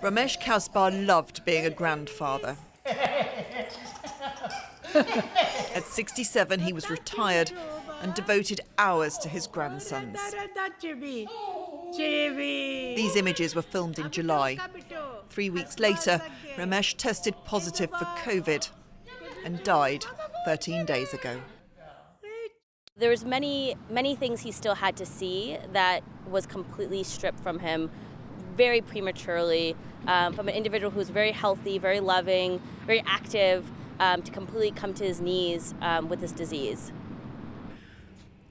Ramesh Kasbar loved being a grandfather. At 67, he was retired and devoted hours to his grandsons. These images were filmed in July. 3 weeks later, Ramesh tested positive for COVID and died 13 days ago. There was many things he still had to see that was completely stripped from him very prematurely, from an individual who's very healthy, very loving, very active, to completely come to his knees with this disease.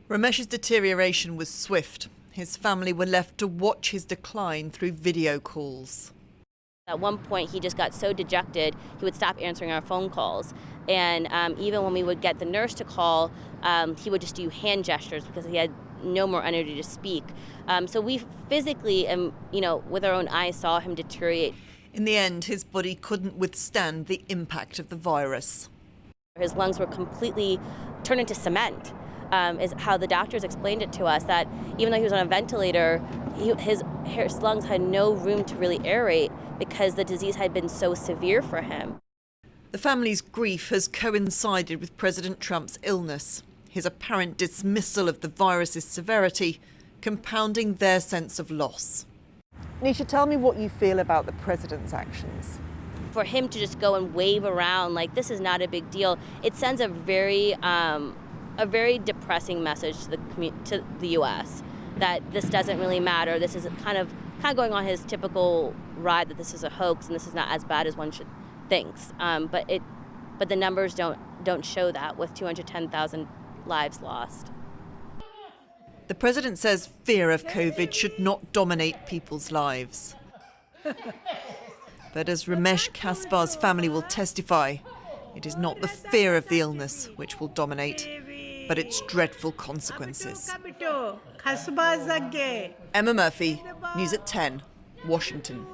Ramesh's deterioration was swift. His family were left to watch his decline through video calls. At one point, he just got so dejected, he would stop answering our phone calls. And even when we would get the nurse to call, he would just do hand gestures because he had no more energy to speak. So we physically, and with our own eyes, saw him deteriorate. In the end, his body couldn't withstand the impact of the virus. His lungs were completely turned into cement, is how the doctors explained it to us, that even though he was on a ventilator, his lungs had no room to really aerate because the disease had been so severe for him. The family's grief has coincided with President Trump's illness, his apparent dismissal of the virus's severity, compounding their sense of loss. Nisha, tell me what you feel about the president's actions. For him to just go and wave around like this is not a big deal, it sends a very depressing message to the U.S. that this doesn't really matter. This is kind of going on his typical ride that this is a hoax and this is not as bad as one thinks. But the numbers don't show that, with 210,000 lives lost. The president says fear of COVID should not dominate people's lives. But as Ramesh Kasbar's family will testify, it is not the fear of the illness which will dominate, but its dreadful consequences. Emma Murphy, News at 10, Washington.